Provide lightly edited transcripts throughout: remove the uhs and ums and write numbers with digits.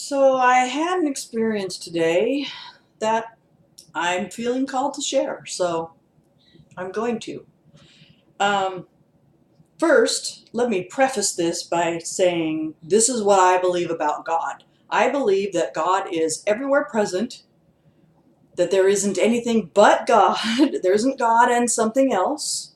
So I had an experience today that I'm feeling called to share, so I'm going to. Um, First, let me preface this by saying this is what I believe about God. I believe that God is everywhere present, that there isn't anything but God, there isn't God and something else,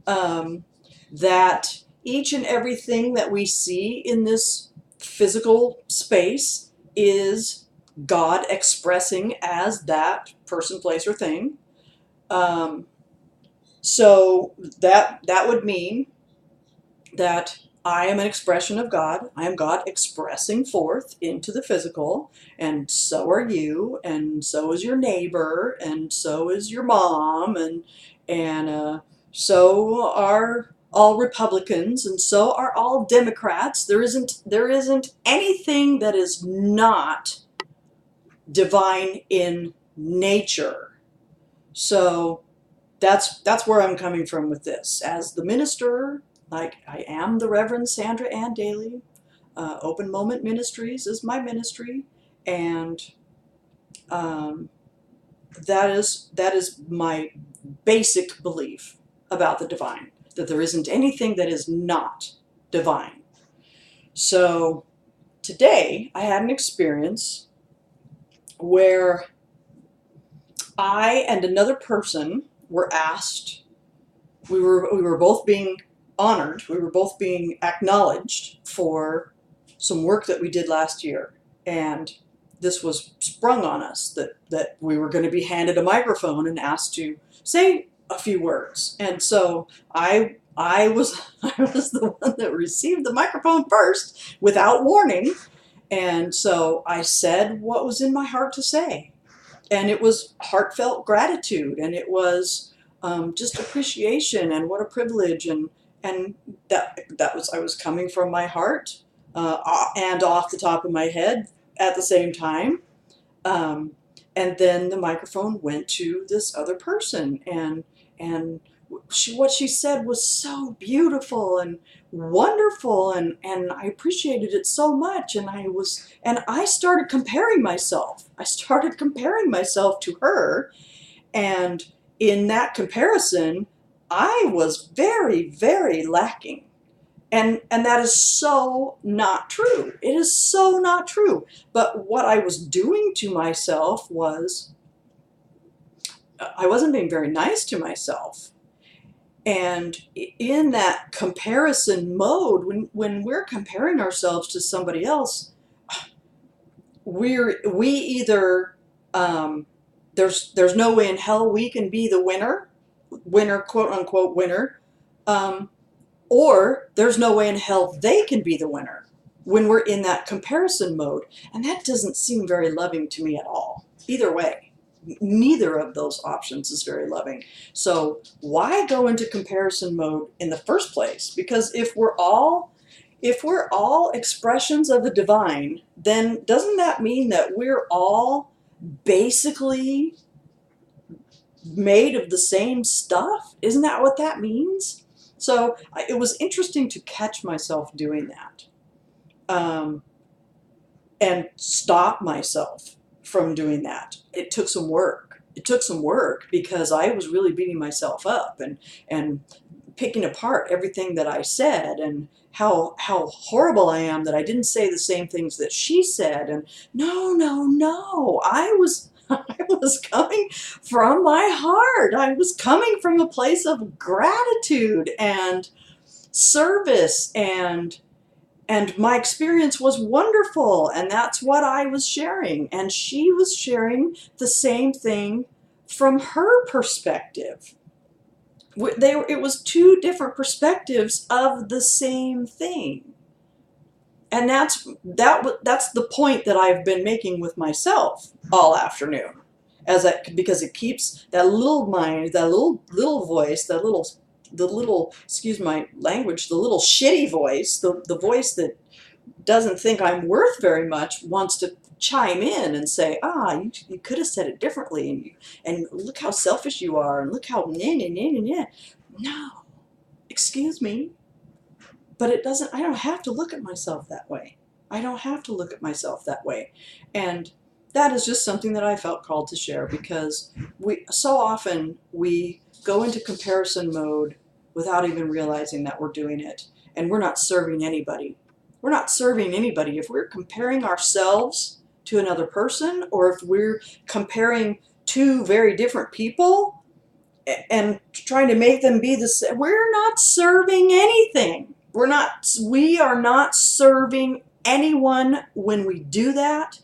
um, that each and everything that we see in this physical space is God expressing as that person, place, or thing. Um, so that would mean that I am an expression of God. I am God expressing forth into the physical, and so are you, and so is your neighbor, and so is your mom, and so are all Republicans, and so are all Democrats. There isn't anything that is not divine in nature. So that's where I'm coming from with this. As the minister, like I am the Reverend Sandra and Daly. Open Moment Ministries is my ministry, and um, that is my basic belief about the divine. That there isn't anything that is not divine. So today I had an experience where I and another person were asked. We were both being honored. We were both being acknowledged for some work that we did last year, and this was sprung on us that we were going to be handed a microphone and asked to say a few words. And so I was I was the one that received the microphone first without warning, and so I said what was in my heart to say, and it was heartfelt gratitude, and it was just appreciation, and what a privilege, and that was, I was coming from my heart, and off the top of my head at the same time. Um, and then the microphone went to this other person, and what she said was so beautiful and wonderful, and I appreciated it so much, and I started comparing myself. I started comparing myself to her, and in that comparison, I was very, very lacking. And that is so not true. It is so not true. But what I was doing to myself was I wasn't being very nice to myself. And in that comparison mode, when we're comparing ourselves to somebody else, we either there's no way in hell we can be the winner, quote unquote winner, um, or there's no way in hell they can be the winner when we're in that comparison mode. And that doesn't seem very loving to me at all. Either way, neither of those options is very loving. So why go into comparison mode in the first place? Because if we're all expressions of the divine, then doesn't that mean that we're all basically made of the same stuff? Isn't that what that means? So it was interesting to catch myself doing that, um, and stop myself from doing that. It took some work. It took some work because I was really beating myself up and picking apart everything that I said, and how horrible I am that I didn't say the same things that she said. And no, no, no. I was I was coming from my heart. I was coming from a place of gratitude and service, and my experience was wonderful, and that's what I was sharing, and she was sharing the same thing from her perspective. It was two different perspectives of the same thing. And that's the point that I've been making with myself all afternoon, because it keeps that little mind, that little voice, the little, excuse my language, the little shitty voice, the voice that doesn't think I'm worth very much, wants to chime in and say, you could have said it differently, and look how selfish you are, and look how no, excuse me, but it doesn't. I don't have to look at myself that way. I don't have to look at myself that way. And that is just something that I felt called to share, because so often we go into comparison mode without even realizing that we're doing it. And we're not serving anybody. We're not serving anybody. If we're comparing ourselves to another person, or if we're comparing two very different people and trying to make them be the same, we're not serving anything. We are not serving anyone when we do that.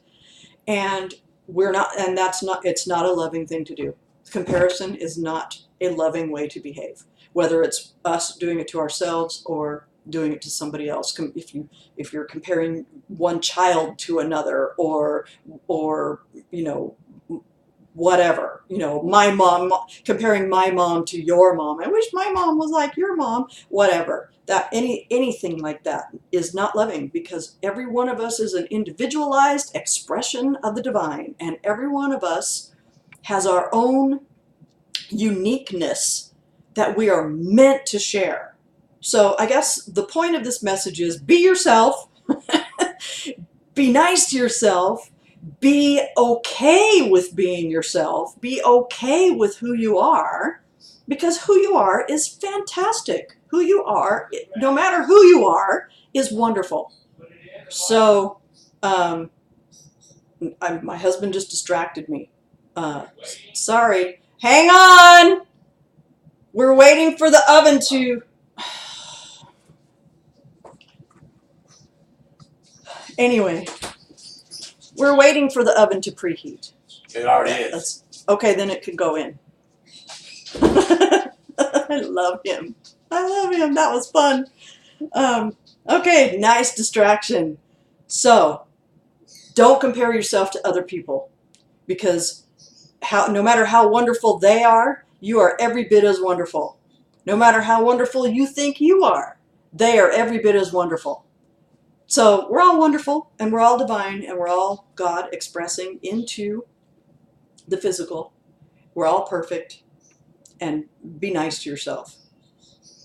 And it's not a loving thing to do. Comparison is not a loving way to behave, whether it's us doing it to ourselves or doing it to somebody else. If you're comparing one child to another, or whatever, my mom, comparing my mom to your mom, I wish my mom was like your mom, whatever, that anything like that is not loving, because every one of us is an individualized expression of the divine, and every one of us has our own uniqueness that we are meant to share. So I guess the point of this message is be yourself, be nice to yourself, be okay with being yourself, be okay with who you are, because who you are is fantastic. Who you are, no matter who you are, is wonderful. So, my husband just distracted me. Sorry. Hang on! We're waiting for the oven to... Anyway, we're waiting for the oven to preheat. It already is. Okay, then it can go in. I love him. I love him. That was fun. Okay, nice distraction. So, don't compare yourself to other people, because no matter how wonderful they are, you are every bit as wonderful. No matter how wonderful you think you are, they are every bit as wonderful. So we're all wonderful, and we're all divine, and we're all God expressing into the physical. We're all perfect, and be nice to yourself.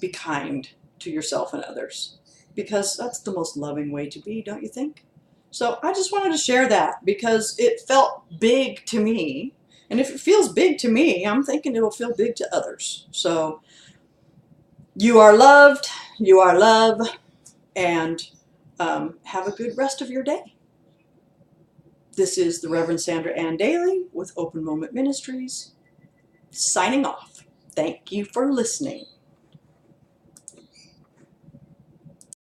Be kind to yourself and others, because that's the most loving way to be, don't you think? So I just wanted to share that because it felt big to me. And if it feels big to me, I'm thinking it'll feel big to others. So you are loved, you are love, and have a good rest of your day. This is the Reverend Sandra and Daly with Open Moment Ministries, signing off. Thank you for listening.